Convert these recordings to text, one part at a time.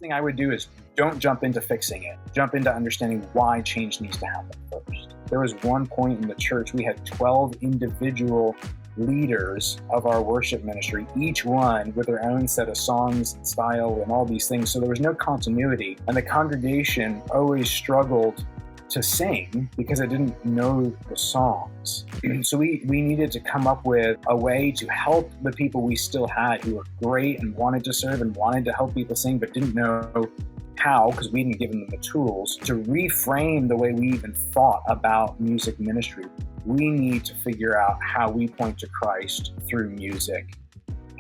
thing I would do is don't jump into fixing it. Jump into understanding why change needs to happen first. There was one point in the church, we had 12 individual leaders of our worship ministry, each one with their own set of songs and style and all these things. So there was no continuity. And the congregation always struggled to sing because it didn't know the songs. So we needed to come up with a way to help the people we still had who were great and wanted to serve and wanted to help people sing but didn't know how, because we didn't give them the tools, to reframe the way we even thought about music ministry. We need to figure out how we point to Christ through music.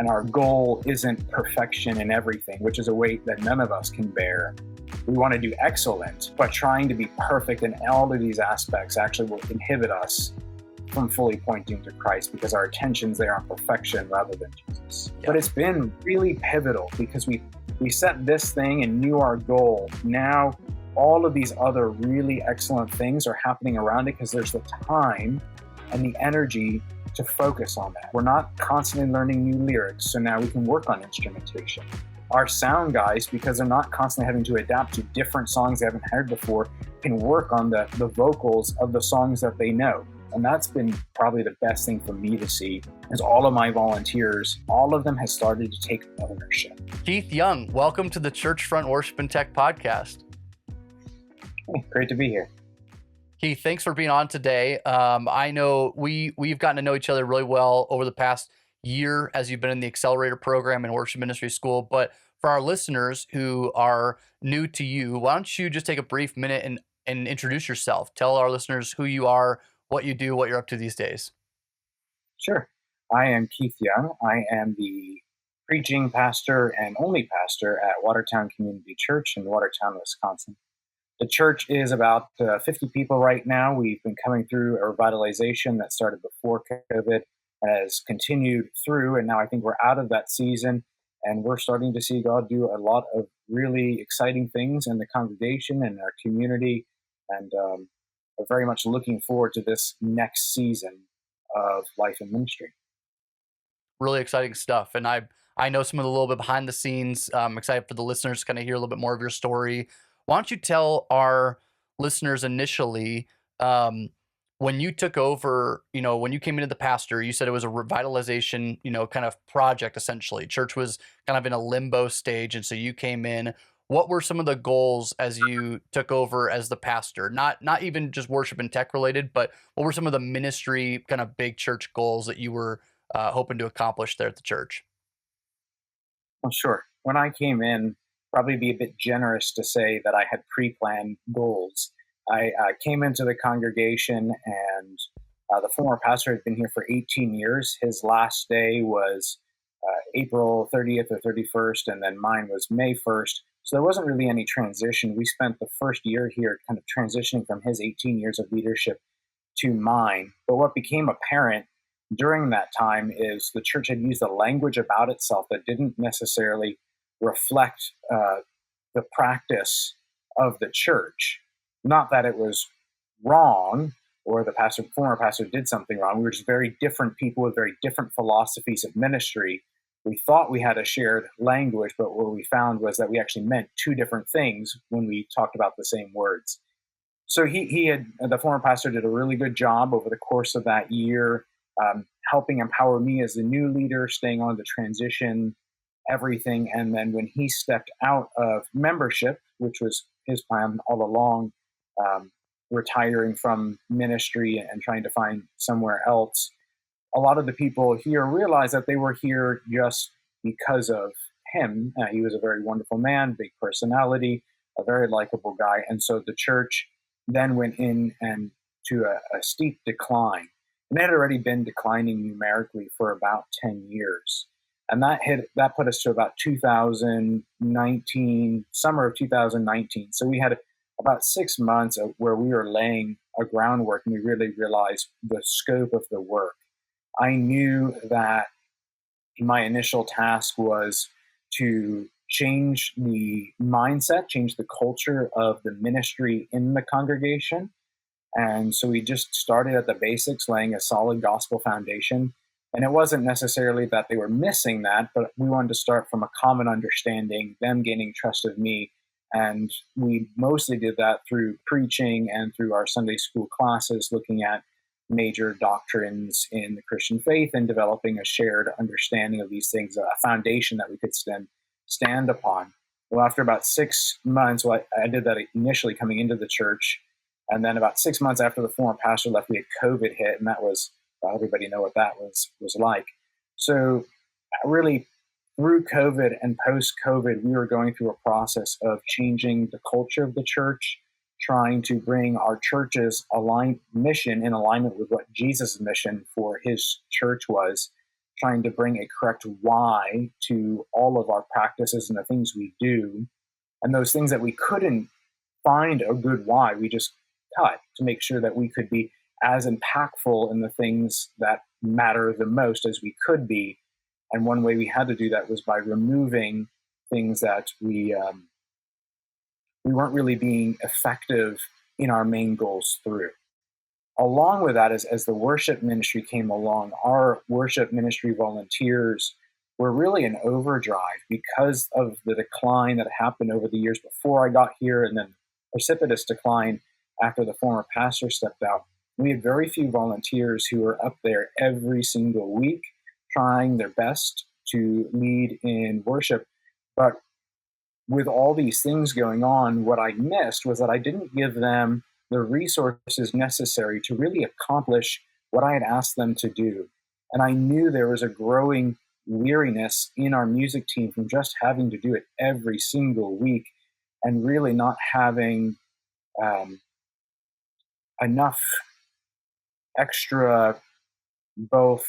And our goal isn't perfection in everything, which is a weight that none of us can bear. We want to do excellent, but trying to be perfect in all of these aspects actually will inhibit us from fully pointing to Christ because our attention's there on perfection rather than Jesus. Yeah. But it's been really pivotal because we set this thing and knew our goal. Now, all of these other really excellent things are happening around it because there's the time and the energy to focus on that. We're not constantly learning new lyrics, so now we can work on instrumentation. Our sound guys, because they're not constantly having to adapt to different songs they haven't heard before, can work on the vocals of the songs that they know. And that's been probably the best thing for me to see, is all of my volunteers, all of them have started to take ownership. Keith Young, welcome to the Churchfront Worship and Tech podcast. Hey, great to be here. Keith, thanks for being on today. I know we've gotten to know each other really well over the past year as you've been in the Accelerator program in worship ministry school. But for our listeners who are new to you, why don't you just take a brief minute and introduce yourself? Tell our listeners who you are, what you do, what you're up to these days. Sure. I am Keith Young. I am the preaching pastor and only pastor at Watertown Community Church in Watertown, Wisconsin. The church is about 50 people right now. We've been coming through a revitalization that started before COVID, has continued through, and now I think we're out of that season, and we're starting to see God do a lot of really exciting things in the congregation and our community, and we're very much looking forward to this next season of life and ministry. Really exciting stuff, and I know some of the little bit behind the scenes. I'm excited for the listeners to kind of hear a little bit more of your story. Why don't you tell our listeners initially, when you took over, when you came into the pastor, you said it was a revitalization, kind of project, essentially. Church was kind of in a limbo stage. And so you came in. What were some of the goals as you took over as the pastor? Not even just worship and tech related, but what were some of the ministry kind of big church goals that you were hoping to accomplish there at the church? Well, sure. When I came in, probably be a bit generous to say that I had pre-planned goals. I came into the congregation, and the former pastor had been here for 18 years. His last day was April 30th or 31st, and then mine was May 1st. So there wasn't really any transition. We spent the first year here kind of transitioning from his 18 years of leadership to mine. But what became apparent during that time is the church had used a language about itself that didn't necessarily reflect the practice of the church. Not that it was wrong or the former pastor did something wrong. We were just very different people with very different philosophies of ministry. We thought we had a shared language, but what we found was that we actually meant two different things when we talked about the same words. So the former pastor did a really good job over the course of that year, helping empower me as the new leader, staying on the transition, everything. And then when he stepped out of membership, which was his plan all along, retiring from ministry and trying to find somewhere else, a lot of the people here realized that they were here just because of him. He was a very wonderful man, big personality, a very likable guy. And so the church then went in and to a steep decline. And it had already been declining numerically for about 10 years. And that put us to about 2019, summer of 2019. So we had about 6 months where we were laying a groundwork, and we really realized the scope of the work. I knew that my initial task was to change the mindset, change the culture of the ministry in the congregation. And so we just started at the basics, laying a solid gospel foundation. And it wasn't necessarily that they were missing that, but we wanted to start from a common understanding, them gaining trust of me. And we mostly did that through preaching and through our Sunday school classes, looking at major doctrines in the Christian faith and developing a shared understanding of these things, a foundation that we could stand upon. Well, after about 6 months, I did that initially coming into the church. And then about 6 months after the former pastor left, we had COVID hit, and that was, well, everybody know what that was like. So really, through COVID and post-COVID, we were going through a process of changing the culture of the church, trying to bring our church's mission in alignment with what Jesus' mission for his church was, trying to bring a correct why to all of our practices and the things we do. And those things that we couldn't find a good why, we just cut to make sure that we could be as impactful in the things that matter the most as we could be. And one way we had to do that was by removing things that we weren't really being effective in our main goals through. Along with that, as the worship ministry came along, our worship ministry volunteers were really in overdrive because of the decline that happened over the years before I got here, and then precipitous decline after the former pastor stepped out. We had very few volunteers who were up there every single week trying their best to lead in worship. But with all these things going on, what I missed was that I didn't give them the resources necessary to really accomplish what I had asked them to do. And I knew there was a growing weariness in our music team from just having to do it every single week and really not having enough extra both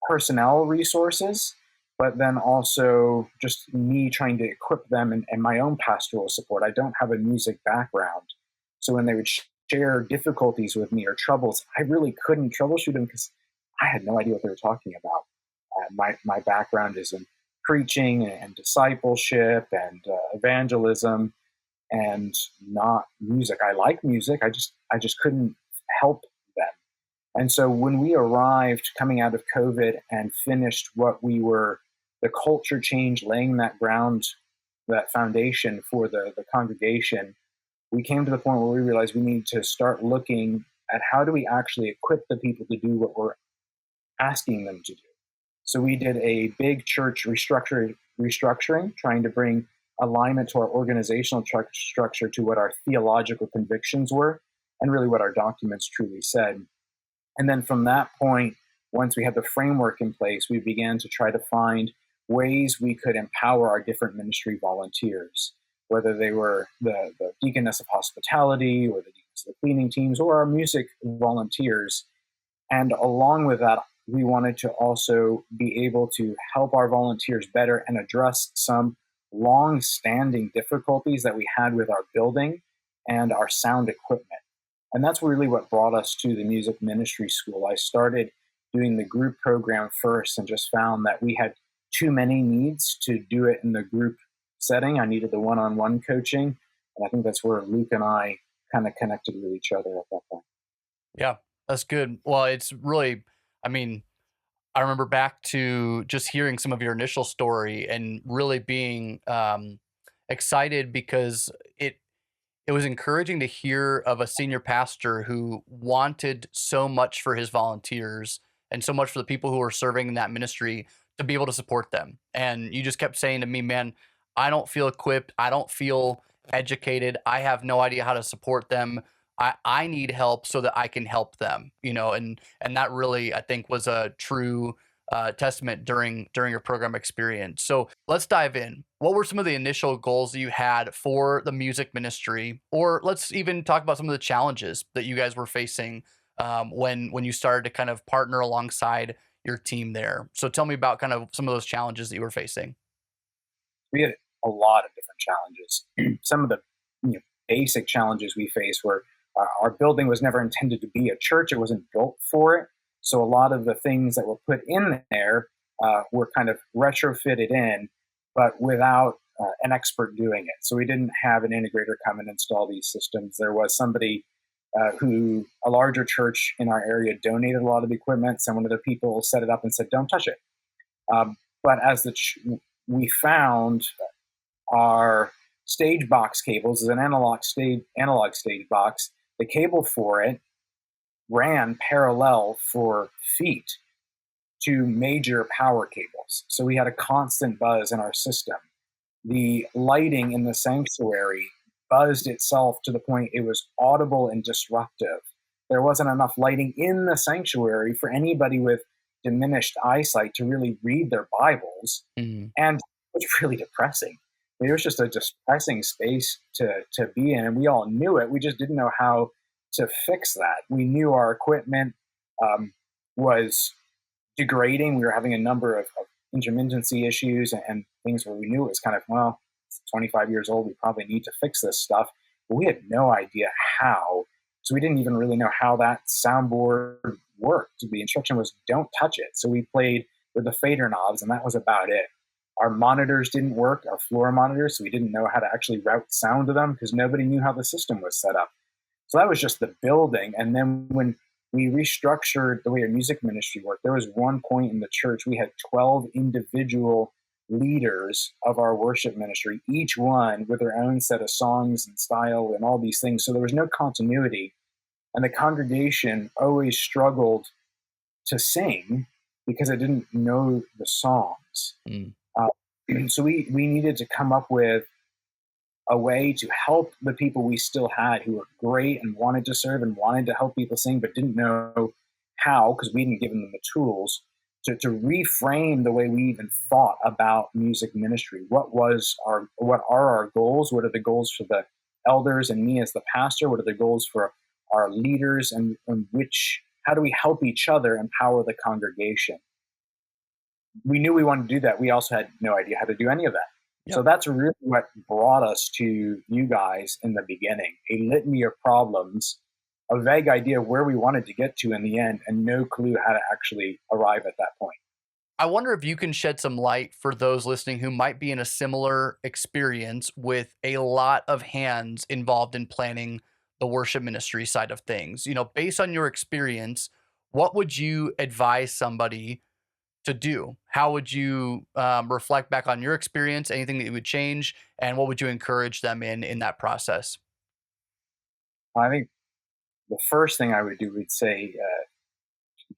personnel resources, but then also just me trying to equip them and my own pastoral support. I don't have a music background. So when they would share difficulties with me or troubles, I really couldn't troubleshoot them because I had no idea what they were talking about. My background is in preaching and discipleship and evangelism, and not music. I like music. I just couldn't help them. And so when we arrived coming out of COVID and finished what we were, the culture change, laying that ground, that foundation for the congregation, we came to the point where we realized we need to start looking at how do we actually equip the people to do what we're asking them to do. So we did a big church restructuring, trying to bring alignment to our organizational structure to what our theological convictions were and really what our documents truly said. And then from that point, once we had the framework in place, we began to try to find ways we could empower our different ministry volunteers, whether they were the deaconess of hospitality or the deaconess of the cleaning teams or our music volunteers. And along with that, we wanted to also be able to help our volunteers better and address some long-standing difficulties that we had with our building and our sound equipment. And that's really what brought us to the music ministry school. I started doing the group program first and just found that we had too many needs to do it in the group setting. I needed the one-on-one coaching. And I think that's where Luke and I kind of connected with each other at that point. Yeah, that's good. Well, it's really, I mean, I remember back to just hearing some of your initial story and really being excited because it was encouraging to hear of a senior pastor who wanted so much for his volunteers and so much for the people who were serving in that ministry to be able to support them. And you just kept saying to me, man, I don't feel equipped. I don't feel educated. I have no idea how to support them. I need help so that I can help them, and that really, I think, was a true testament during your program experience. So let's dive in. What were some of the initial goals that you had for the music ministry? Or let's even talk about some of the challenges that you guys were facing when you started to kind of partner alongside your team there. So tell me about kind of some of those challenges that you were facing. We had a lot of different challenges. Some of the basic challenges we faced were our building was never intended to be a church. It wasn't built for it. So a lot of the things that were put in there were kind of retrofitted in, but without an expert doing it. So we didn't have an integrator come and install these systems. There was somebody who a larger church in our area donated a lot of the equipment. Some of the people set it up and said, "Don't touch it." But as we found our stage box cables is an analog stage box. The cable for it ran parallel for feet to major power cables. So we had a constant buzz in our system. The lighting in the sanctuary buzzed itself to the point it was audible and disruptive. There wasn't enough lighting in the sanctuary for anybody with diminished eyesight to really read their Bibles. Mm-hmm. And it was really depressing. It was just a depressing space to be in, and we all knew it. We just didn't know how to fix that. We knew our equipment was degrading. We were having a number of intermittency issues and things where we knew it was kind of, well, it's 25 years old. We probably need to fix this stuff. But we had no idea how. So we didn't even really know how that soundboard worked. The instruction was don't touch it. So we played with the fader knobs, and that was about it. Our monitors didn't work, our floor monitors, so we didn't know how to actually route sound to them because nobody knew how the system was set up. So that was just the building. And then when we restructured the way our music ministry worked, there was one point in the church, we had 12 individual leaders of our worship ministry, each one with their own set of songs and style and all these things. So there was no continuity. And the congregation always struggled to sing because it didn't know the songs. So we needed to come up with a way to help the people we still had who were great and wanted to serve and wanted to help people sing, but didn't know how because we didn't give them the tools to reframe the way we even thought about music ministry. What are our goals? What are the goals for the elders and me as the pastor? What are the goals for our leaders, and how do we help each other empower the congregation? We knew we wanted to do that. We also had no idea how to do any of that. Yep. So that's really what brought us to you guys in the beginning, a litany of problems, a vague idea of where we wanted to get to in the end, and no clue how to actually arrive at that point. I wonder if you can shed some light for those listening who might be in a similar experience with a lot of hands involved in planning the worship ministry side of things. You know, based on your experience, what would you advise somebody to do? How would you reflect back on your experience, anything that you would change, and what would you encourage them in that process? I think the first thing I would do would say,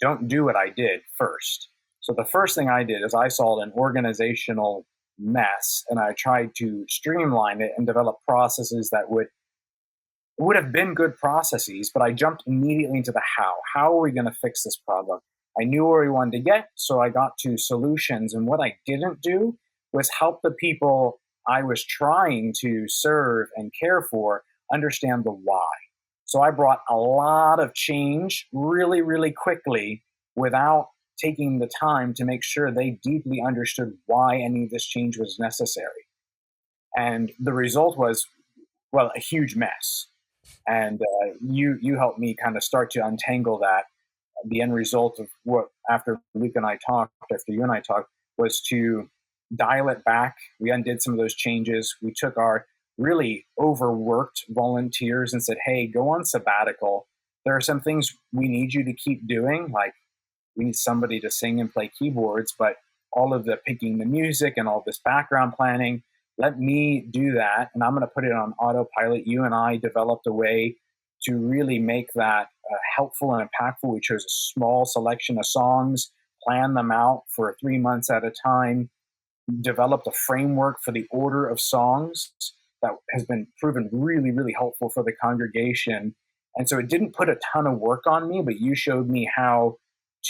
don't do what I did first. So the first thing I did is I saw an organizational mess, and I tried to streamline it and develop processes that would have been good processes, but I jumped immediately into the how. How are we going to fix this problem? I knew where we wanted to get, so I got to solutions. And what I didn't do was help the people I was trying to serve and care for understand the why. So I brought a lot of change really, really quickly without taking the time to make sure they deeply understood why any of this change was necessary. And the result was, well, a huge mess. And you helped me kind of start to untangle that. The end result of what, after you and I talked, was to dial it back. We undid some of those changes. We took our really overworked volunteers and said, hey, go on sabbatical. There are some things we need you to keep doing, like we need somebody to sing and play keyboards, but all of the picking the music and all this background planning, let me do that. And I'm going to put it on autopilot. You and I developed a way to really make that helpful and impactful. We chose a small selection of songs, planned them out for 3 months at a time, developed a framework for the order of songs that has been proven really, really helpful for the congregation. And so it didn't put a ton of work on me, but you showed me how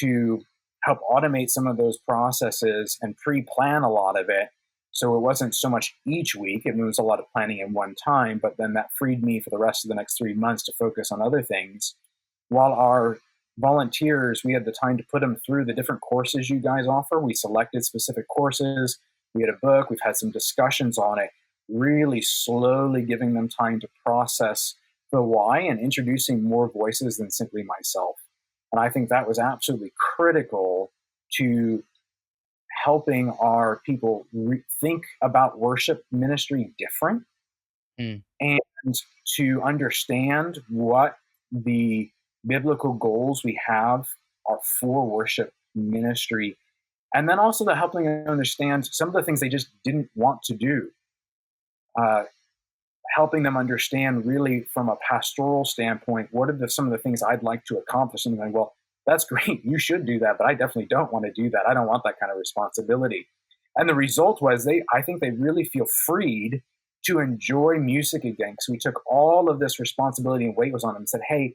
to help automate some of those processes and pre-plan a lot of it. So it wasn't so much each week, it was a lot of planning in one time, but then that freed me for the rest of the next 3 months to focus on other things. While our volunteers, we had the time to put them through the different courses you guys offer. We selected specific courses. We had a book. We've had some discussions on it, really slowly giving them time to process the why and introducing more voices than simply myself. And I think that was absolutely critical to helping our people think about worship ministry different and to understand what the biblical goals we have are for worship ministry, and then also the helping them understand some of the things they just didn't want to do. Uh, Helping them understand really from a pastoral standpoint, what are some of the things I'd like to accomplish? And they're like, well, that's great. You should do that, but I definitely don't want to do that. I don't want that kind of responsibility. And the result was I think they really feel freed to enjoy music again. Because we took all of this responsibility and weight was on them and said, hey,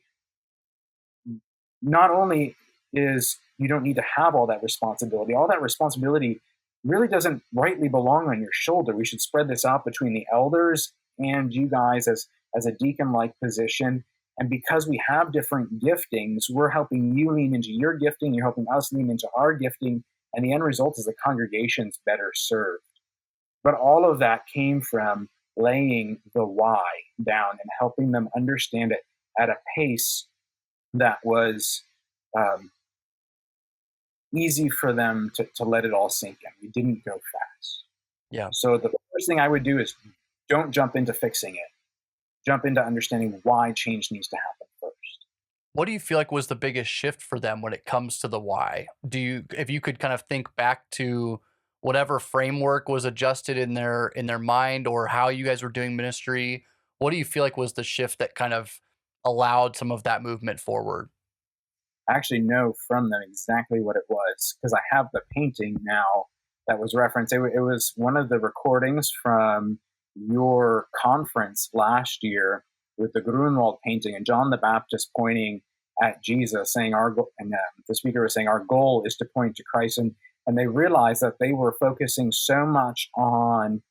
not only is you don't need to have all that responsibility really doesn't rightly belong on your shoulder. We should spread this out between the elders and you guys as a deacon-like position. And because we have different giftings, we're helping you lean into your gifting, you're helping us lean into our gifting, and the end result is the congregation's better served. But all of that came from laying the why down and helping them understand it at a pace that was easy for them to let it all sink in. We didn't go fast. Yeah. So the first thing I would do is don't jump into fixing it. Jump into understanding why change needs to happen first. What do you feel like was the biggest shift for them when it comes to the why? If you could kind of think back to whatever framework was adjusted in their mind or how you guys were doing ministry, what do you feel like was the shift that kind of allowed some of that movement forward? I actually know from them exactly what it was because I have the painting now that was referenced. It was one of the recordings from your conference last year with the Grunwald painting and John the Baptist pointing at Jesus, saying the speaker was saying our goal is to point to Christ, and they realized that they were focusing so much on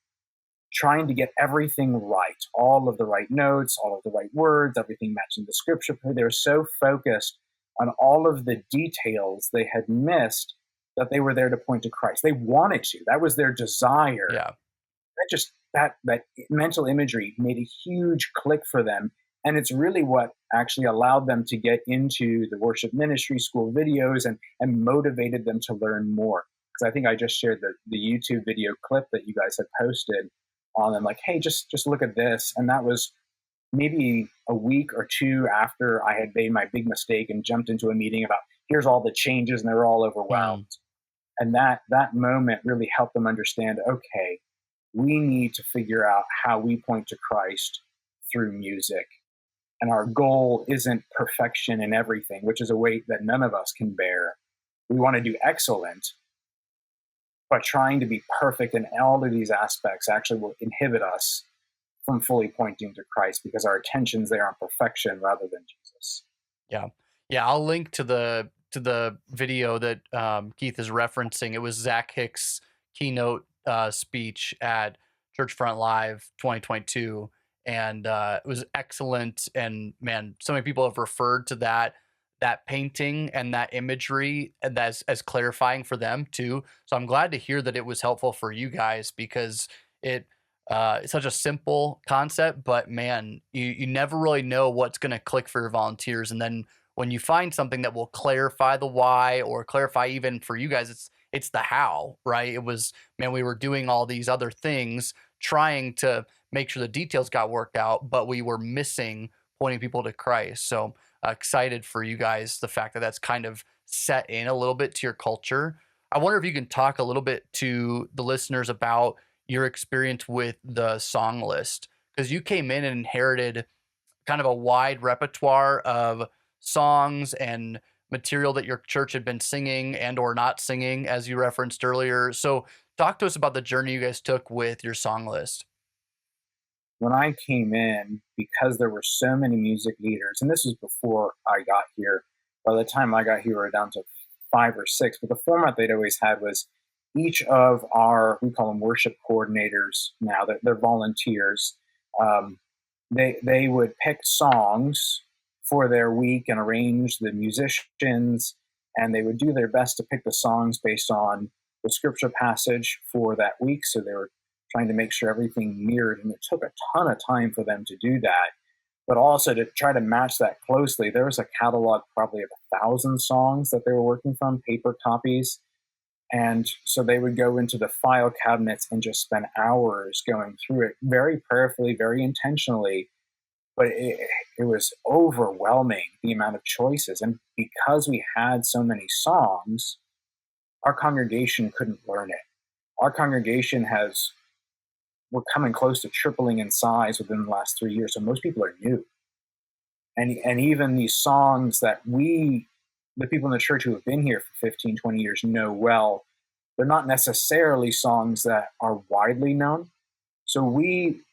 trying to get everything right, all of the right notes, all of the right words, everything matching the scripture. They were so focused on all of the details they had missed that they were there to point to Christ. They wanted to. That was their desire. Yeah. That mental imagery made a huge click for them. And it's really what actually allowed them to get into the worship ministry school videos and motivated them to learn more. Because I think I just shared the YouTube video clip that you guys had posted on them, like, hey, just look at this. And that was maybe a week or two after I had made my big mistake and jumped into a meeting about here's all the changes, and they were all overwhelmed. And that moment really helped them understand, okay, we need to figure out how we point to Christ through music. And our goal isn't perfection in everything, which is a weight that none of us can bear. We want to do excellent, but trying to be perfect in all of these aspects actually will inhibit us from fully pointing to Christ because our attention's there on perfection rather than Jesus. Yeah. Yeah. I'll link to the video that Keith is referencing. It was Zach Hicks' keynote speech at Churchfront Live 2022. And it was excellent. And man, so many people have referred to that painting and that imagery as clarifying for them too. So I'm glad to hear that it was helpful for you guys because it's such a simple concept, but man, you never really know what's going to click for your volunteers. And then when you find something that will clarify the why or clarify even for you guys, it's the how, right? It was, man, we were doing all these other things, trying to make sure the details got worked out, but we were missing pointing people to Christ. So excited for you guys, the fact that that's kind of set in a little bit to your culture. I wonder if you can talk a little bit to the listeners about your experience with the song list, because you came in and inherited kind of a wide repertoire of songs and material that your church had been singing and or not singing, as you referenced earlier. So talk to us about the journey you guys took with your song list. When I came in, because there were so many music leaders, and this was before I got here, by the time I got here, we were down to 5 or 6, but the format they'd always had was each of we call them worship coordinators now, they're volunteers. They would pick songs for their week and arrange the musicians, and they would do their best to pick the songs based on the scripture passage for that week. So they were trying to make sure everything mirrored, and it took a ton of time for them to do that. But also to try to match that closely, there was a catalog probably of 1,000 songs that they were working from, paper copies. And so they would go into the file cabinets and just spend hours going through it very prayerfully, very intentionally, but it was overwhelming, the amount of choices. And because we had so many songs, our congregation couldn't learn it. Our congregation we're coming close to tripling in size within the last 3 years. So most people are new. And even these songs that the people in the church who have been here for 15, 20 years know well, they're not necessarily songs that are widely known. So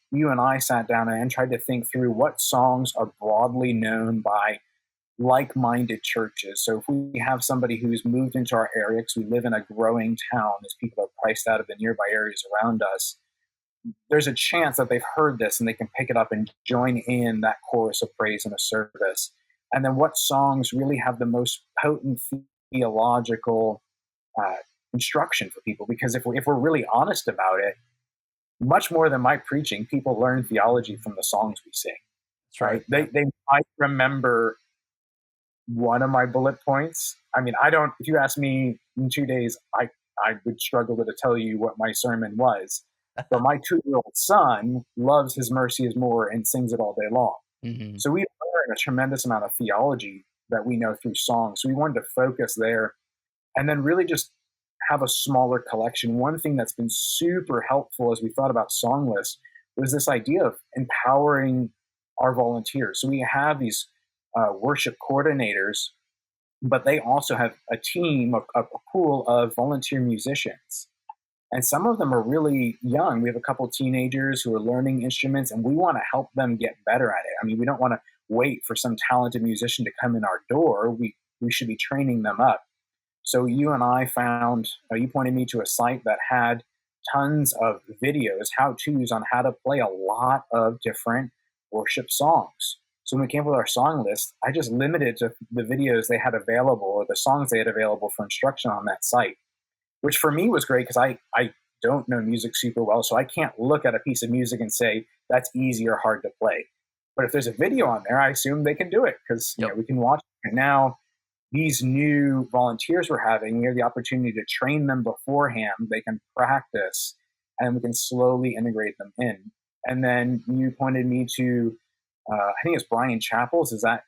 you and I sat down and tried to think through what songs are broadly known by like-minded churches. So if we have somebody who's moved into our area, because we live in a growing town as people are priced out of the nearby areas around us, there's a chance that they've heard this and they can pick it up and join in that chorus of praise in a service. And then what songs really have the most potent theological instruction for people? Because if we're really honest about it, much more than my preaching, people learn theology from the songs we sing. That's right. They might remember one of my bullet points. I mean, if you ask me in 2 days, I would struggle to tell you what my sermon was. But my 2-year-old son loves His mercy is more and sings it all day long. Mm-hmm. So we learn a tremendous amount of theology that we know through songs. So we wanted to focus there and then really just have a smaller collection. One thing that's been super helpful as we thought about song lists was this idea of empowering our volunteers. So we have these worship coordinators, but they also have a team, a pool of volunteer musicians. And some of them are really young. We have a couple teenagers who are learning instruments, and we want to help them get better at it. I mean, we don't want to wait for some talented musician to come in our door. We should be training them up. So you and I found, you pointed me to a site that had tons of videos, how-tos on how to play a lot of different worship songs. So when we came up with our song list, I just limited to the videos they had available or the songs they had available for instruction on that site, which for me was great because I don't know music super well, so I can't look at a piece of music and say that's easy or hard to play. But if there's a video on there, I assume they can do it because we can watch it. And now these new volunteers we're having, we have the opportunity to train them beforehand. They can practice, and we can slowly integrate them in. And then you pointed me to, I think it's Brian Chappell's. Is that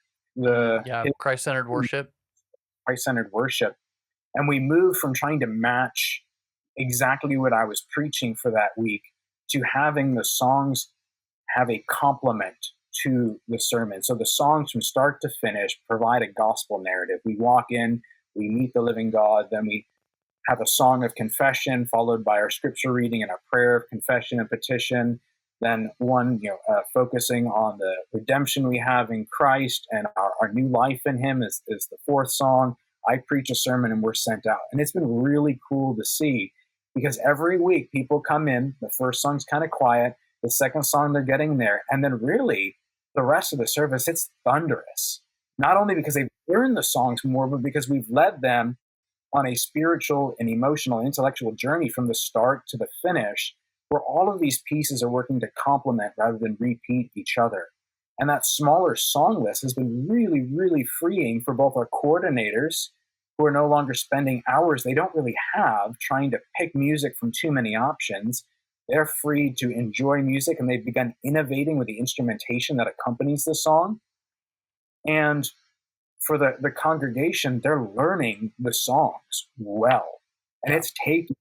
Christ-centered worship? Christ-centered worship. And we moved from trying to match exactly what I was preaching for that week to having the songs have a complement to the sermon. So the songs from start to finish provide a gospel narrative. We walk in, we meet the living God, then we have a song of confession followed by our scripture reading and our prayer of confession and petition. Then one, focusing on the redemption we have in Christ and our new life in Him is the fourth song. I preach a sermon and we're sent out. And it's been really cool to see because every week people come in, the first song's kind of quiet, the second song they're getting there, and then really the rest of the service, it's thunderous. Not only because they've learned the songs more, but because we've led them on a spiritual and emotional, intellectual journey from the start to the finish, where all of these pieces are working to complement rather than repeat each other. And that smaller song list has been really, really freeing for both our coordinators, who are no longer spending hours they don't really have trying to pick music from too many options. They're free to enjoy music, and they've begun innovating with the instrumentation that accompanies the song. And for the congregation, they're learning the songs well. And it's taken,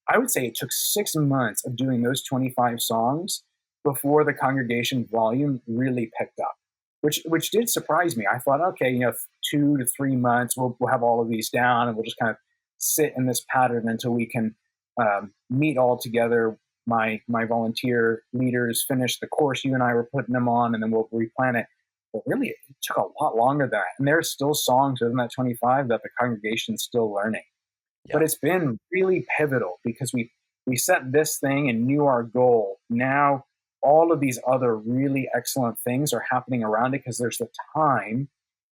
I would say it took 6 months of doing those 25 songs before the congregation volume really picked up, which did surprise me. I thought, okay, 2 to 3 months, we'll have all of these down, and we'll just kind of sit in this pattern until we can meet all together. My volunteer leaders finish the course you and I were putting them on, and then we'll replan it. But really, it took a lot longer than that. And there's still songs within that 25 that the congregation's still learning. Yeah. But it's been really pivotal because we set this thing and knew our goal. Now, all of these other really excellent things are happening around it because there's the time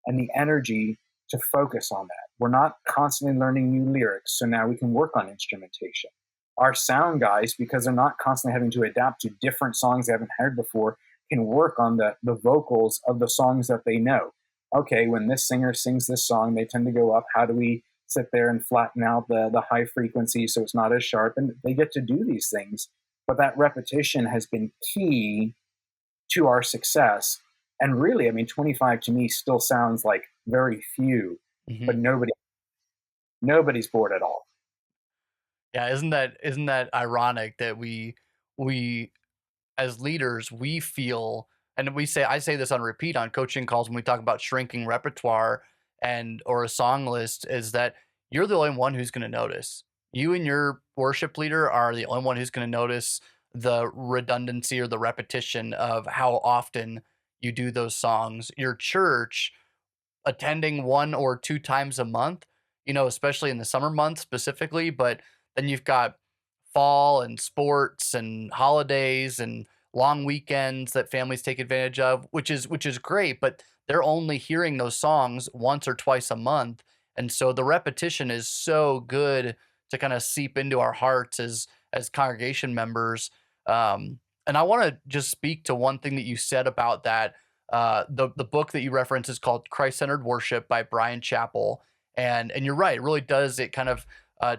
and the energy to focus on that. We're not constantly learning new lyrics, so now we can work on instrumentation. Our sound guys, because they're not constantly having to adapt to different songs they haven't heard before, can work on the vocals of the songs that they know. Okay, when this singer sings this song, they tend to go up. How do we sit there and flatten out the high frequency so it's not as sharp? And they get to do these things. But that repetition has been key to our success. And really, I mean, 25 to me still sounds like very few, but Hmm. nobody's bored at all. Yeah, isn't that ironic that we as leaders, we feel, and I say this on repeat on coaching calls when we talk about shrinking repertoire and or a song list, is that you're the only one who's going to notice. You and your worship leader are the only one who's going to notice the redundancy or the repetition of how often you do those songs. Your church attending 1 or 2 times a month, especially in the summer months specifically, but then you've got fall and sports and holidays and long weekends that families take advantage of, which is great, but they're only hearing those songs once or twice a month. And so the repetition is so good to kind of seep into our hearts as congregation members. And I want to just speak to one thing that you said about that. The book that you reference is called Christ Centered Worship by Brian Chappell, and you're right, it really does. It kind of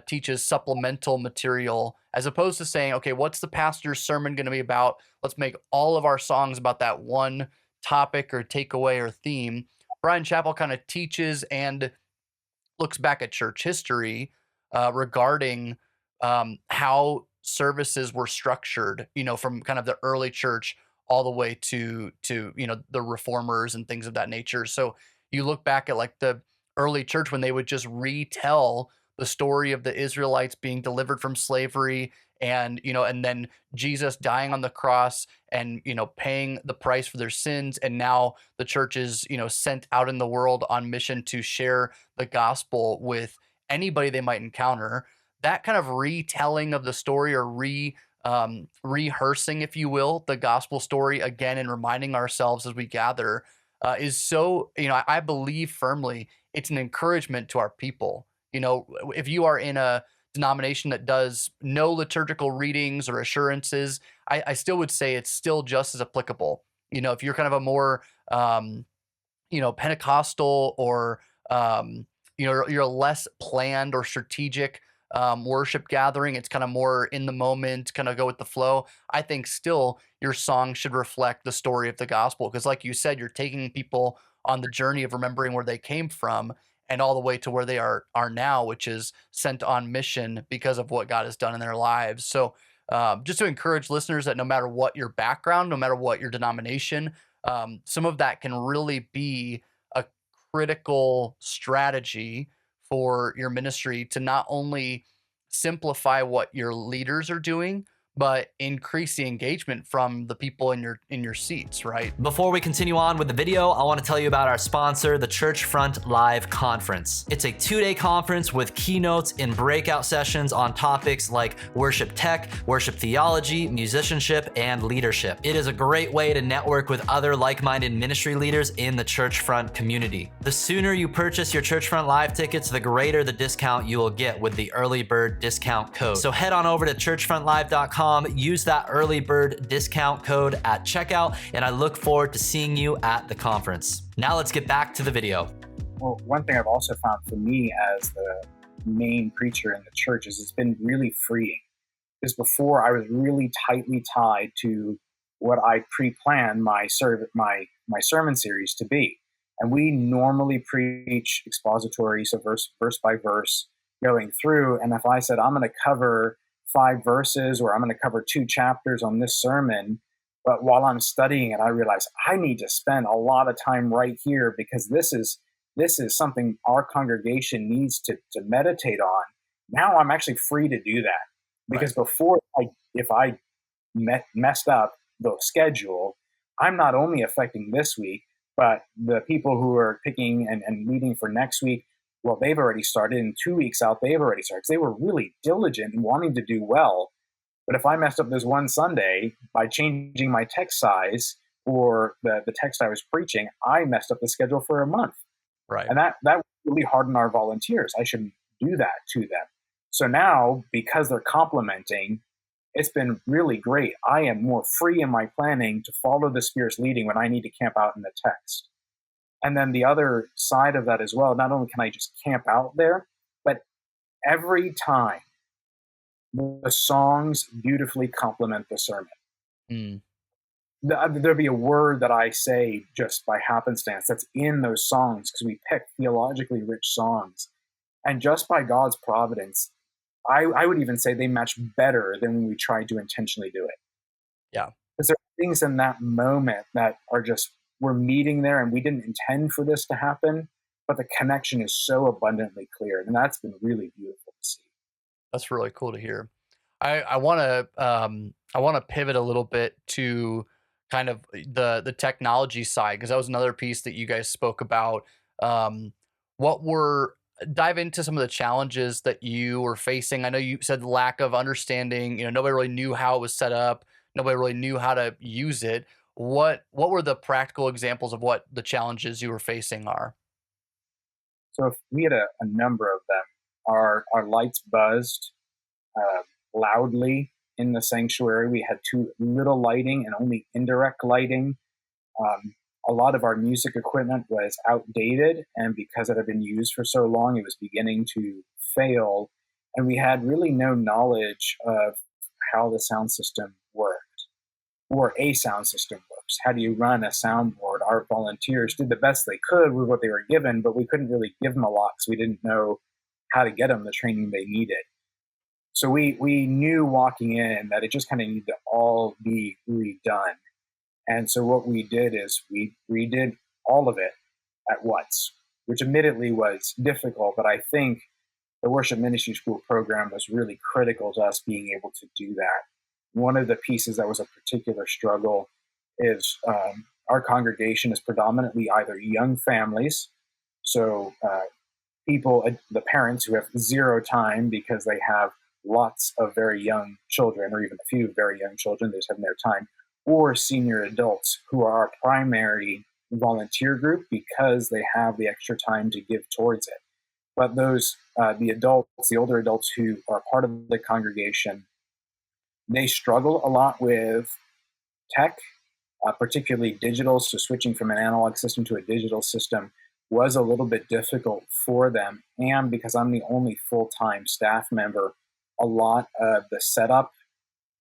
teaches supplemental material as opposed to saying, okay, what's the pastor's sermon going to be about? Let's make all of our songs about that one topic or takeaway or theme. Brian Chappell kind of teaches and looks back at church history regarding how services were structured, from kind of the early church all the way to the reformers and things of that nature. So you look back at like the early church when they would just retell the story of the Israelites being delivered from slavery, and then Jesus dying on the cross and paying the price for their sins, and now the church is sent out in the world on mission to share the gospel with anybody they might encounter. That kind of retelling of the story, or rehearsing, if you will, the gospel story again and reminding ourselves as we gather, is so, I believe firmly it's an encouragement to our people. If you are in a denomination that does no liturgical readings or assurances, I still would say it's still just as applicable. If you're kind of a more Pentecostal, or you're a less planned or strategic worship gathering. It's kind of more in the moment, kind of go with the flow. I think still your song should reflect the story of the gospel because, like you said, you're taking people on the journey of remembering where they came from and all the way to where they are now, which is sent on mission because of what God has done in their lives. So, just to encourage listeners that no matter what your background, no matter what your denomination, some of that can really be a critical strategy for your ministry to not only simplify what your leaders are doing, but increase the engagement from the people in your seats, right? Before we continue on with the video, I want to tell you about our sponsor, the Churchfront Live Conference. It's a 2-day conference with keynotes and breakout sessions on topics like worship tech, worship theology, musicianship, and leadership. It is a great way to network with other like-minded ministry leaders in the Churchfront community. The sooner you purchase your Churchfront Live tickets, the greater the discount you will get with the early bird discount code. So head on over to churchfrontlive.com, use that early bird discount code at checkout, and I look forward to seeing you at the conference. Now let's get back to the video. Well, one thing I've also found for me as the main preacher in the church is it's been really freeing. Because before I was really tightly tied to what I pre-planned my sermon series to be. And we normally preach expository, so verse by verse, going through. And if I said, I'm going to cover 5 verses or I'm going to cover 2 chapters on this sermon, but while I'm studying it, I realize I need to spend a lot of time right here because this is something our congregation needs to meditate on. Now I'm actually free to do that because Right. before, if I messed up the schedule, I'm not only affecting this week, but the people who are picking and leading for next week, well, they've already started. In 2 weeks out, they've already started. 'Cause they were really diligent and wanting to do well. But if I messed up this one Sunday by changing my text size or the text I was preaching, I messed up the schedule for a month. Right. And that really hardened our volunteers. I shouldn't do that to them. So now, because they're complementing, it's been really great. I am more free in my planning to follow the Spirit's leading when I need to camp out in the text. And then the other side of that as well, not only can I just camp out there, but every time the songs beautifully complement the sermon. Mm. there'll be a word that I say just by happenstance that's in those songs because we pick theologically rich songs. And just by God's providence, I would even say they match better than when we tried to intentionally do it. Yeah. Because there are things in that moment that are just, we're meeting there and we didn't intend for this to happen, but the connection is so abundantly clear. And that's been really beautiful to see. That's really cool to hear. I want to pivot a little bit to kind of the technology side, because that was another piece that you guys spoke about. What were Dive into some of the challenges that you were facing. I know you said lack of understanding. Nobody really knew how it was set up. Nobody really knew how to use it. What were the practical examples of what the challenges you were facing are? So if we had a number of them. Our lights buzzed loudly in the sanctuary. We had too little lighting and only indirect lighting. A lot of our music equipment was outdated, and because it had been used for so long, it was beginning to fail. And we had really no knowledge of how the sound system worked, or a sound system works. How do you run a soundboard? Our volunteers did the best they could with what they were given, but we couldn't really give them a lot because we didn't know how to get them the training they needed. So we knew walking in that it just kind of needed to all be redone. And so what we did is we redid all of it at once, which admittedly was difficult, but I think the worship ministry school program was really critical to us being able to do that. One of the pieces that was a particular struggle is our congregation is predominantly either young families, so people, the parents who have zero time because they have lots of very young children, or even a few very young children, they just have no time, or senior adults who are our primary volunteer group because they have the extra time to give towards it. But those, the adults, the older adults who are part of the congregation, they struggle a lot with tech, particularly digital. So switching from an analog system to a digital system was a little bit difficult for them. And because I'm the only full-time staff member, a lot of the setup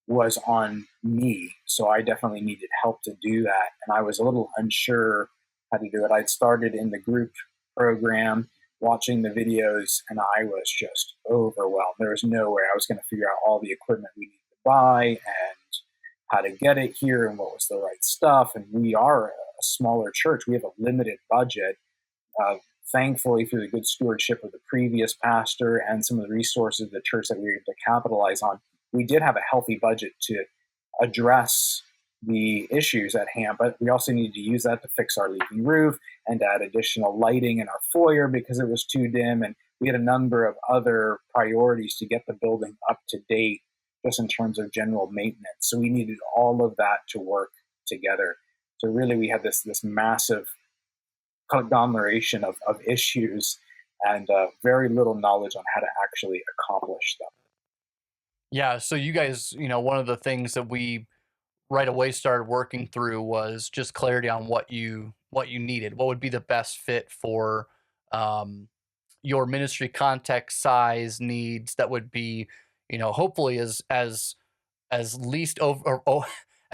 was on me. So I definitely needed help to do that. And I was a little unsure how to do it. I'd started in the group program, watching the videos, and I was just overwhelmed. There was no way I was going to figure out all the equipment we needed to buy and how to get it here and what was the right stuff. And we are a smaller church. We have a limited budget. Thankfully, through the good stewardship of the previous pastor and some of the resources of the church that we were able to capitalize on, we did have a healthy budget to address the issues at hand, but we also needed to use that to fix our leaking roof and to add additional lighting in our foyer because it was too dim. And we had a number of other priorities to get the building up to date just in terms of general maintenance. So we needed all of that to work together. So really we had this massive conglomeration of issues and very little knowledge on how to actually accomplish them. Yeah, so you guys, one of the things that we right away started working through was just clarity on what you needed, what would be the best fit for your ministry context, size, needs, that would be, hopefully as least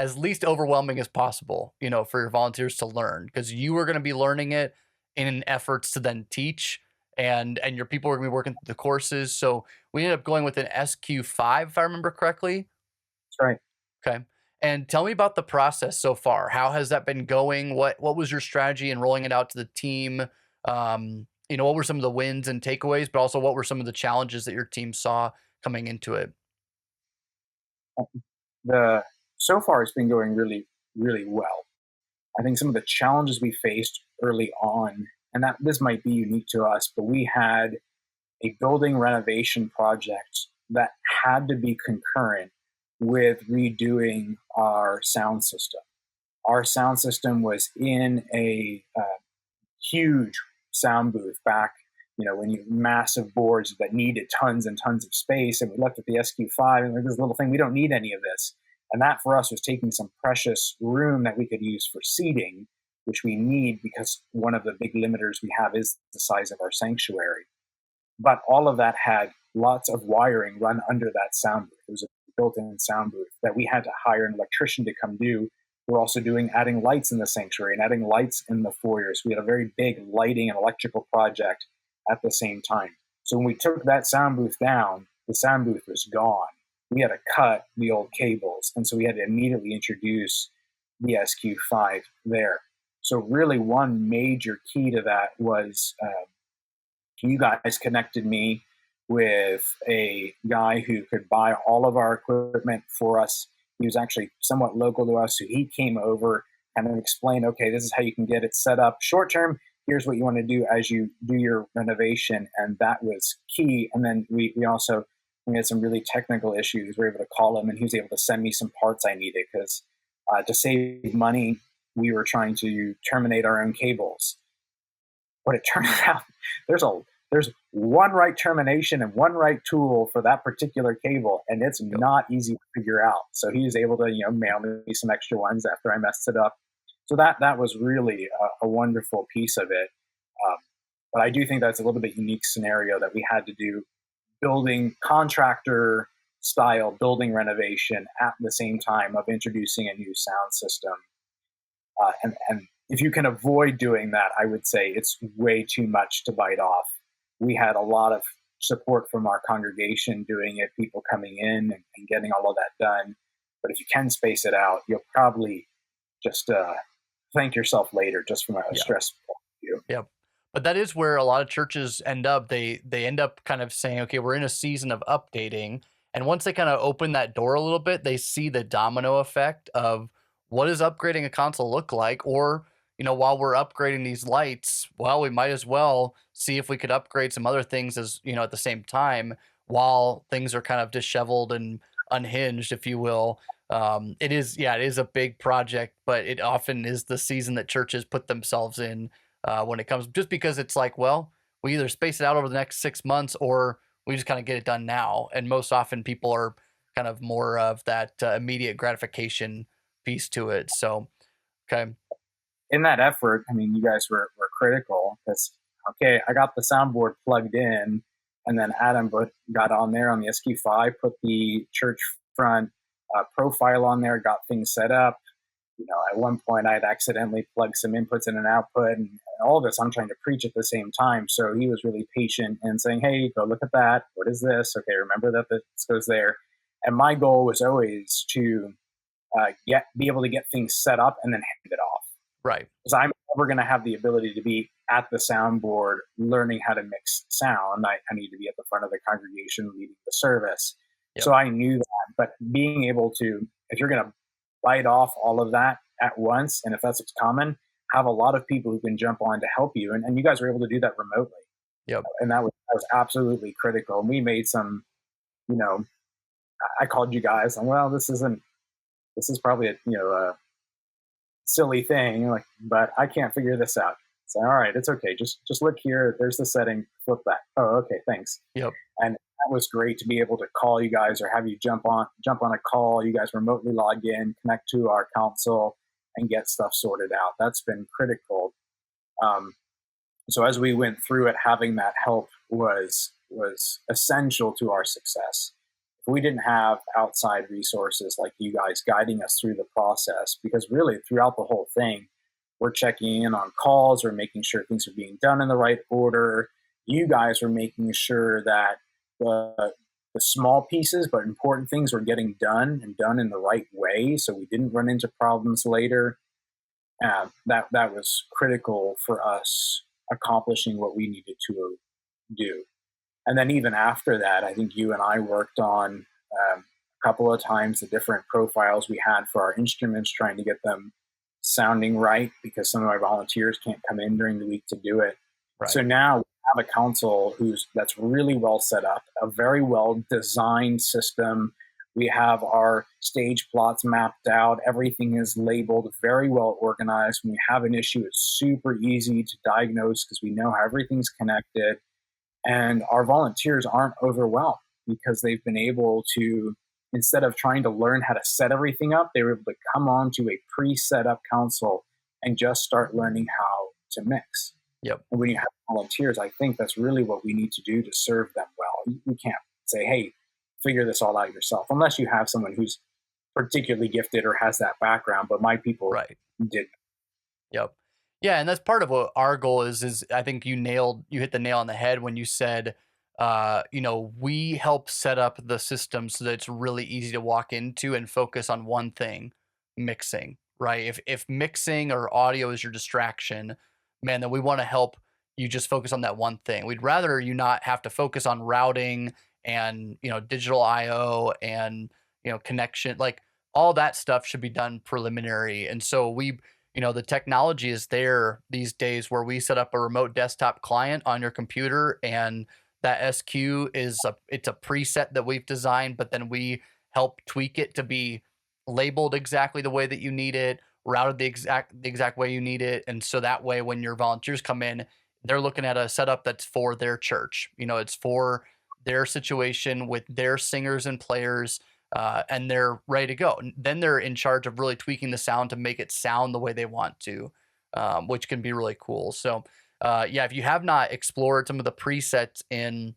as least overwhelming as possible, for your volunteers to learn, because you are going to be learning it in efforts to then teach, and your people are going to be working through the courses. So we ended up going with an SQ5, if I remember correctly. That's right. Okay. And tell me about the process so far. How has that been going? What was your strategy in rolling it out to the team? What were some of the wins and takeaways, but also what were some of the challenges that your team saw coming into it? So far it's been going really, really well. I think some of the challenges we faced early on, and that this might be unique to us, but we had a building renovation project that had to be concurrent with redoing our sound system. Our sound system was in a huge sound booth back, when you massive boards that needed tons and tons of space. And we looked at the SQ5 and this little thing, we don't need any of this. And that for us was taking some precious room that we could use for seating, which we need because one of the big limiters we have is the size of our sanctuary. But all of that had lots of wiring run under that sound booth. It was a built-in sound booth that we had to hire an electrician to come do We're also adding lights in the sanctuary and adding lights in the foyers. We had a very big lighting and electrical project at the same time. So when we took that sound booth down, the sound booth was gone. We had to cut the old cables, and so we had to immediately introduce the SQ5 there. So really one major key to that was you guys connected me with a guy who could buy all of our equipment for us. He was actually somewhat local to us, so he came over and explained, okay, this is how you can get it set up short term. Here's what you want to do as you do your renovation, and that was key. And then we also had some really technical issues. We were able to call him, and he was able to send me some parts I needed because to save money, we were trying to terminate our own cables. But it turned out there's one right termination and one right tool for that particular cable, and it's not easy to figure out. So he was able to mail me some extra ones after I messed it up. So that was really a wonderful piece of it. But I do think that's a little bit unique scenario that we had to do building contractor style building renovation at the same time of introducing a new sound system. And if you can avoid doing that, I would say it's way too much to bite off. We had a lot of support from our congregation doing it, people coming in and getting all of that done. But if you can space it out, you'll probably just thank yourself later just from a stress point of view. Yep. But that is where a lot of churches end up. They end up kind of saying, okay, we're in a season of updating. And once they kind of open that door a little bit, they see the domino effect of what does upgrading a console look like? Or, while we're upgrading these lights, well, we might as well see if we could upgrade some other things as, at the same time while things are kind of disheveled and unhinged, if you will. It is a big project, but it often is the season that churches put themselves in when it comes, just because it's like, well, we either space it out over the next 6 months or we just kind of get it done now. And most often people are kind of more of that immediate gratification piece to it. So, okay. In that effort, you guys were critical because, okay, I got the soundboard plugged in, and then Adam got on there on the SQ5, put the Churchfront profile on there, got things set up. At one point I'd accidentally plugged some inputs in and output, and all this I'm trying to preach at the same time. So he was really patient and saying, hey, go look at that. What is this? Okay, remember that this goes there. And my goal was always to be able to get things set up and then hand it off. Right. Because I'm never going to have the ability to be at the soundboard learning how to mix sound. I need to be at the front of the congregation leading the service. Yep. So I knew that. But being able to, if you're going to bite off all of that at once, and if that's what's common, have a lot of people who can jump on to help you. And you guys were able to do that remotely. Yep. And that was absolutely critical. And we made some, I called you guys and, well, this is probably a silly thing, but I can't figure this out. So, all right, it's okay. Just look here. There's the setting. Flip that. Oh, okay. Thanks. Yep. And that was great to be able to call you guys or have you jump on a call. You guys remotely log in, connect to our console, and get stuff sorted out. That's been critical. So as we went through it, having that help was essential to our success. If we didn't have outside resources like you guys guiding us through the process, because really throughout the whole thing, we're checking in on calls, we're making sure things are being done in the right order. You guys were making sure that the small pieces but important things were getting done and done in the right way, so we didn't run into problems later. That was critical for us accomplishing what we needed to do. And then even after that, I think you and I worked on a couple of times the different profiles we had for our instruments, trying to get them sounding right because some of our volunteers can't come in during the week to do it. Right. So now we have a console that's really well set up, a very well designed system. We have our stage plots mapped out. Everything is labeled, very well organized. When we have an issue, it's super easy to diagnose because we know how everything's connected. And our volunteers aren't overwhelmed because they've been able to, instead of trying to learn how to set everything up, they were able to come on to a pre-set up console and just start learning how to mix. Yep. And when you have volunteers, I think that's really what we need to do to serve them well. You can't say, hey, figure this all out yourself, unless you have someone who's particularly gifted or has that background, but my people Right. did. Yep. Yeah, and that's part of what our goal is I think you hit the nail on the head when you said we help set up the system so that it's really easy to walk into and focus on one thing, mixing, right? If mixing or audio is your distraction, man, then we want to help you just focus on that one thing. We'd rather you not have to focus on routing and, digital IO and, connection, like all that stuff should be done preliminary. And so the technology is there these days where we set up a remote desktop client on your computer, and that SQ it's a preset that we've designed, but then we help tweak it to be labeled exactly the way that you need it, routed the exact way you need it. And so that way when your volunteers come in, they're looking at a setup that's for their church. It's for their situation with their singers and players, and they're ready to go. And then they're in charge of really tweaking the sound to make it sound the way they want to, which can be really cool. So, yeah, if you have not explored some of the presets in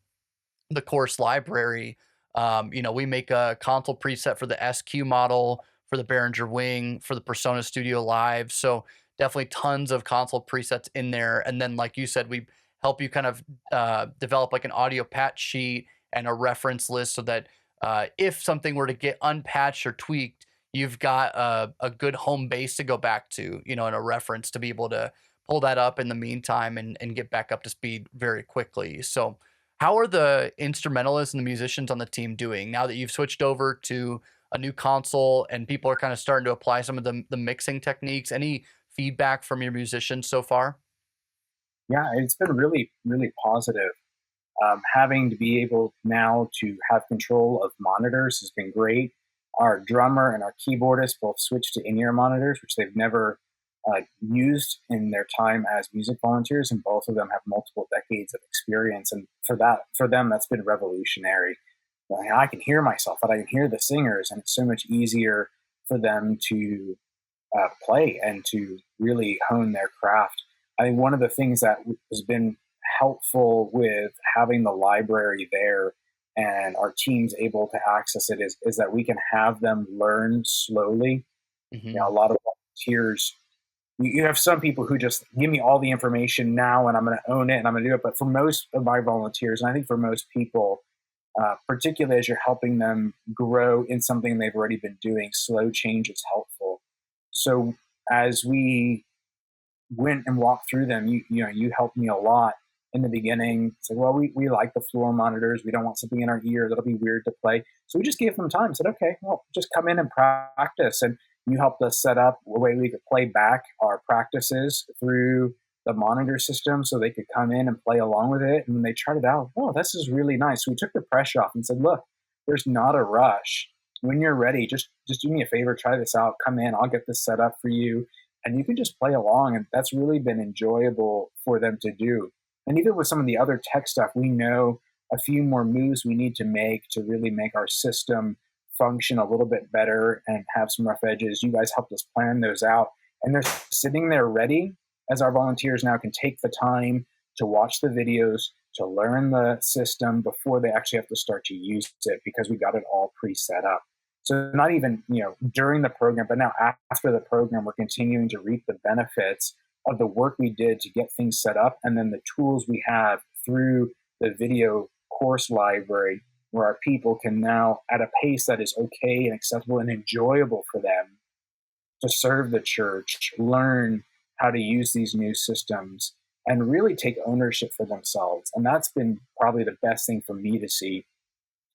the course library, we make a console preset for the SQ model, for the Behringer Wing, for the Persona Studio Live. So definitely tons of console presets in there. And then, like you said, we help you kind of develop like an audio patch sheet and a reference list so that if something were to get unpatched or tweaked, you've got a good home base to go back to, and a reference to be able to pull that up in the meantime and get back up to speed very quickly. So how are the instrumentalists and the musicians on the team doing now that you've switched over to a new console and people are kind of starting to apply some of the mixing techniques? Any feedback from your musicians so far? Yeah, it's been really, really positive. Having to be able now to have control of monitors has been great. Our drummer and our keyboardist both switched to in-ear monitors, which they've never used in their time as music volunteers, and both of them have multiple decades of experience. And for them, that's been revolutionary. Like, I can hear myself, but I can hear the singers, and it's so much easier for them to play and to really hone their craft. I think one of the things that has been helpful with having the library there and our teams able to access it is that we can have them learn slowly. Hmm. A lot of volunteers, you have some people who just give me all the information now and I'm going to own it and I'm going to do it. But for most of my volunteers, and I think for most people, particularly as you're helping them grow in something they've already been doing, slow change is helpful. So as we went and walked through them, you helped me a lot in the beginning. It's like, well, we like the floor monitors. We don't want something in our ear that'll be weird to play. So we just gave them time. Said, okay, well, just come in and practice. And you helped us set up a way we could play back our practices through the monitor system so they could come in and play along with it. And when they tried it out, oh, this is really nice. So we took the pressure off and said, look, there's not a rush. When you're ready, just do me a favor, try this out, come in, I'll get this set up for you. And you can just play along. And that's really been enjoyable for them to do. And even with some of the other tech stuff, we know a few more moves we need to make to really make our system function a little bit better and have some rough edges. You guys helped us plan those out. And they're sitting there ready as our volunteers now can take the time to watch the videos, to learn the system before they actually have to start to use it because we got it all pre-set up. So not even, during the program, but now after the program, we're continuing to reap the benefits of the work we did to get things set up, and then the tools we have through the video course library, where our people can now, at a pace that is okay and acceptable and enjoyable for them, to serve the church, learn how to use these new systems, and really take ownership for themselves. And that's been probably the best thing for me to see,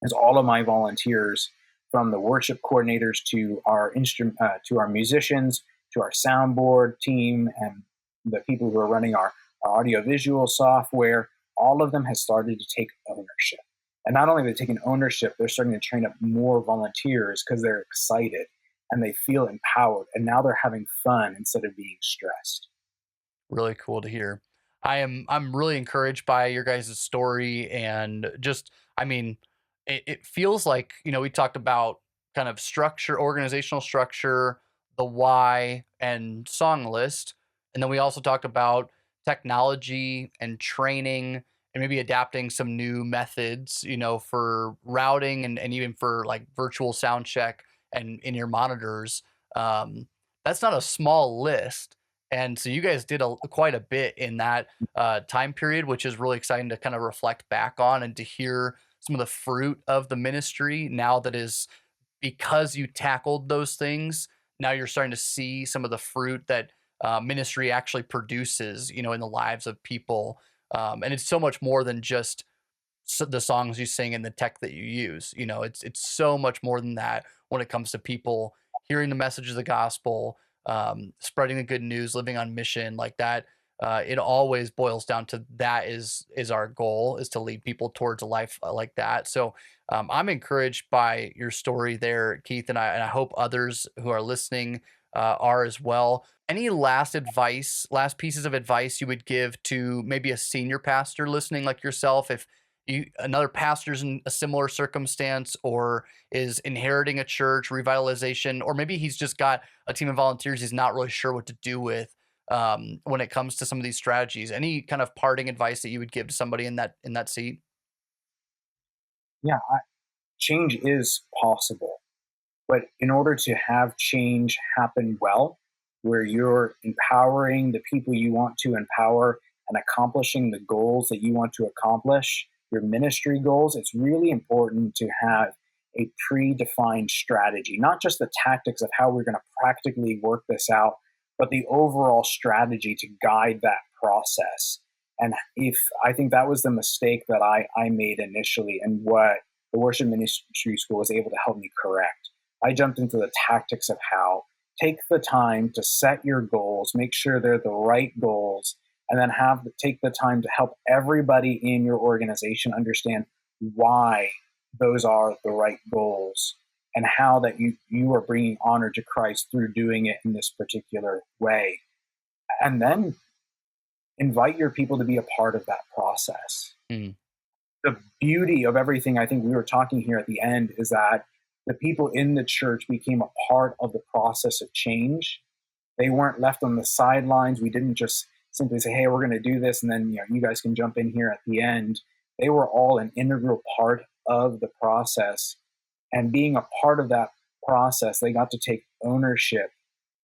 is all of my volunteers, from the worship coordinators to our to our musicians, to our soundboard team, and the people who are running our audiovisual software, all of them has started to take ownership. And not only are they taking ownership, they're starting to train up more volunteers because they're excited and they feel empowered. And now they're having fun instead of being stressed. Really cool to hear. I'm really encouraged by your guys' story, and just, I mean, it feels like, we talked about kind of structure, organizational structure, the why, and song list. And then we also talked about technology and training and maybe adapting some new methods, for routing and even for like virtual sound check and in your monitors. That's not a small list. And so you guys did quite a bit in that time period, which is really exciting to kind of reflect back on and to hear some of the fruit of the ministry now that is because you tackled those things. Now you're starting to see some of the fruit that ministry actually produces, in the lives of people. And it's so much more than just the songs you sing and the tech that you use. It's so much more than that when it comes to people hearing the message of the gospel, spreading the good news, living on mission like that. It always boils down to that is our goal, is to lead people towards a life like that. So I'm encouraged by your story there, Keith, and I hope others who are listening are as well. Any last pieces of advice you would give to maybe a senior pastor listening like yourself, if another pastor's in a similar circumstance or is inheriting a church revitalization, or maybe he's just got a team of volunteers he's not really sure what to do with when it comes to some of these strategies? Any kind of parting advice that you would give to somebody in that seat? Yeah, change is possible. But in order to have change happen well, where you're empowering the people you want to empower and accomplishing the goals that you want to accomplish, your ministry goals, it's really important to have a predefined strategy, not just the tactics of how we're going to practically work this out, but the overall strategy to guide that process. And if I think that was the mistake that I made initially, and what the worship ministry school was able to help me correct. I jumped into the tactics of how. Take the time to set your goals, make sure they're the right goals, and then take the time to help everybody in your organization understand why those are the right goals and how that you are bringing honor to Christ through doing it in this particular way. And then invite your people to be a part of that process. Mm. The beauty of everything, I think we were talking here at the end, is that the people in the church became a part of the process of change. They weren't left on the sidelines. We didn't just simply say, hey, we're going to do this, and then you guys can jump in here at the end. They were all an integral part of the process. And being a part of that process, they got to take ownership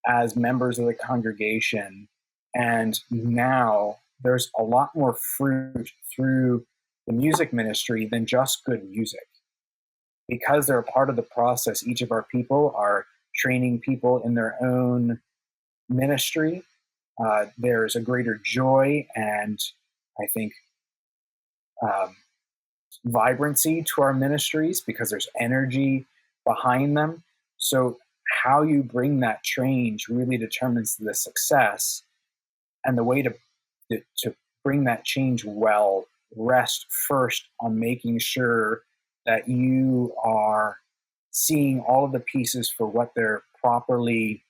as members of the congregation. And now there's a lot more fruit through the music ministry than just good music. Because they're a part of the process, each of our people are training people in their own ministry. There's a greater joy and, I think, vibrancy to our ministries because there's energy behind them. So how you bring that change really determines the success. And the way to bring that change well rest first on making sure that you are seeing all of the pieces for what they properly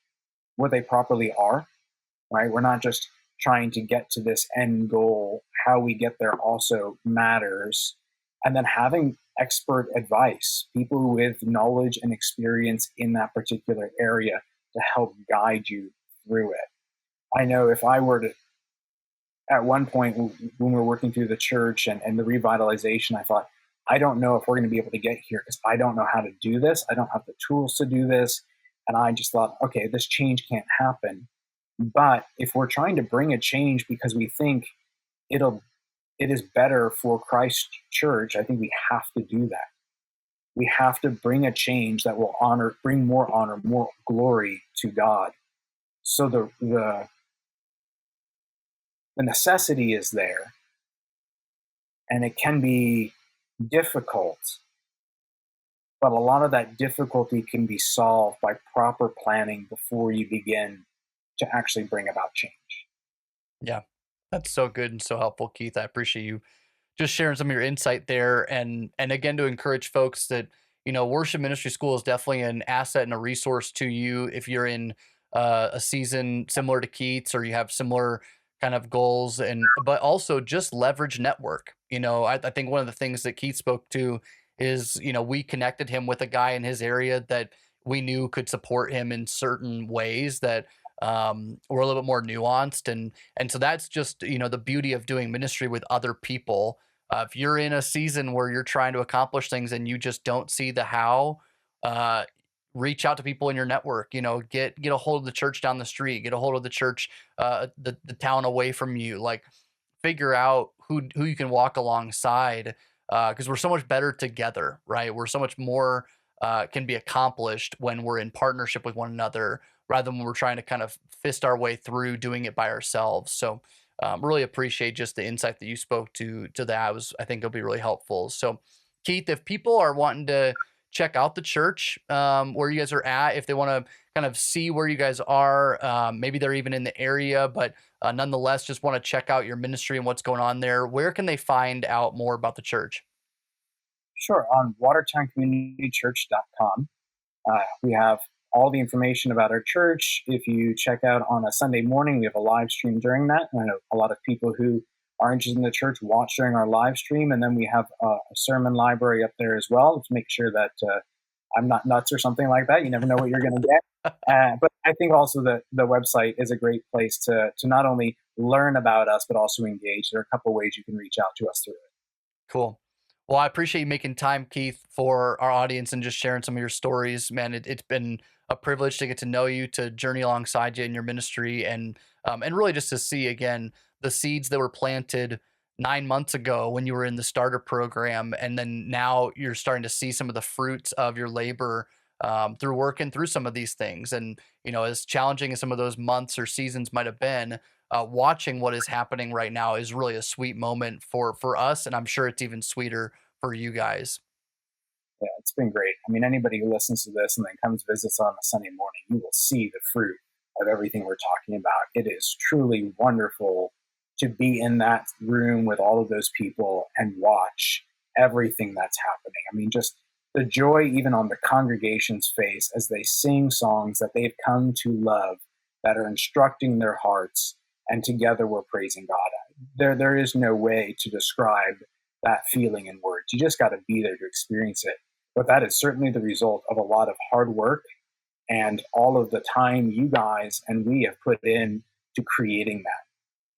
are, right? We're not just trying to get to this end goal. How we get there also matters. And then having expert advice, people with knowledge and experience in that particular area to help guide you through it. I know if I were to, at one point when we were working through the church and the revitalization, I thought, I don't know if we're going to be able to get here because I don't know how to do this. I don't have the tools to do this. And I just thought, okay, this change can't happen. But if we're trying to bring a change because we think it is better for Christ Church, I think we have to do that. We have to bring a change that will bring more honor, more glory to God. So the necessity is there, and it can be difficult, but a lot of that difficulty can be solved by proper planning before you begin to actually bring about change. Yeah, that's so good and so helpful, Keith. I appreciate you just sharing some of your insight there, and again, to encourage folks that worship ministry school is definitely an asset and a resource to you if you're in a season similar to Keith's, or you have similar kind of goals, but also just leverage network. I think one of the things that Keith spoke to is we connected him with a guy in his area that we knew could support him in certain ways that were a little bit more nuanced, and so that's just the beauty of doing ministry with other people. If you're in a season where you're trying to accomplish things and you just don't see the how, reach out to people in your network, get a hold of the church down the street, get a hold of the church, the town away from you, like figure out who you can walk alongside, because we're so much better together, right? We're so much more can be accomplished when we're in partnership with one another rather than when we're trying to kind of fist our way through doing it by ourselves. So really appreciate just the insight that you spoke to that. I think it'll be really helpful. So Keith, if people are wanting to check out the church, where you guys are at, if they want to kind of see where you guys are, maybe they're even in the area, but nonetheless just want to check out your ministry and what's going on there, where can they find out more about the church? Sure, on watertowncommunitychurch.com. We have all the information about our church. If you check out on a Sunday morning, we have a live stream during that. I know a lot of people who are interested in the church watch during our live stream. And then we have a sermon library up there as well to make sure that I'm not nuts or something like that. You never know what you're going to get. But I think also the website is a great place to not only learn about us, but also engage. There are a couple ways you can reach out to us through it. Cool. Well, I appreciate you making time, Keith, for our audience and just sharing some of your stories. Man, it's been a privilege to get to know you, to journey alongside you in your ministry, and really just to see again the seeds that were planted 9 months ago when you were in the starter program, and then now you're starting to see some of the fruits of your labor through working through some of these things. And as challenging as some of those months or seasons might have been, watching what is happening right now is really a sweet moment for us, and I'm sure it's even sweeter for you guys. Yeah, it's been great. I mean, anybody who listens to this and then comes visits on a Sunday morning, you will see the fruit of everything we're talking about. It is truly wonderful to be in that room with all of those people and watch everything that's happening. I mean, just the joy even on the congregation's face as they sing songs that they've come to love, that are instructing their hearts, and together we're praising God. There is no way to describe that feeling in words. You just got to be there to experience it. But that is certainly the result of a lot of hard work and all of the time you guys and we have put in to creating that.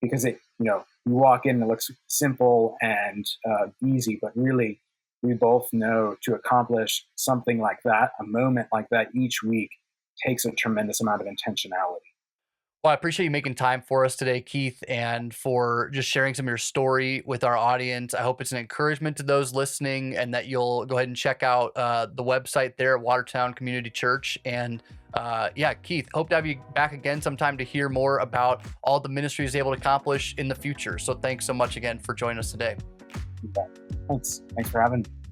Because you walk in, it looks simple and easy, but really we both know to accomplish something like that, a moment like that each week, takes a tremendous amount of intentionality. Well, I appreciate you making time for us today, Keith, and for just sharing some of your story with our audience. I hope it's an encouragement to those listening, and that you'll go ahead and check out the website there at Watertown Community Church. And Keith, hope to have you back again sometime to hear more about all the ministry is able to accomplish in the future. So thanks so much again for joining us today. Thanks for having me.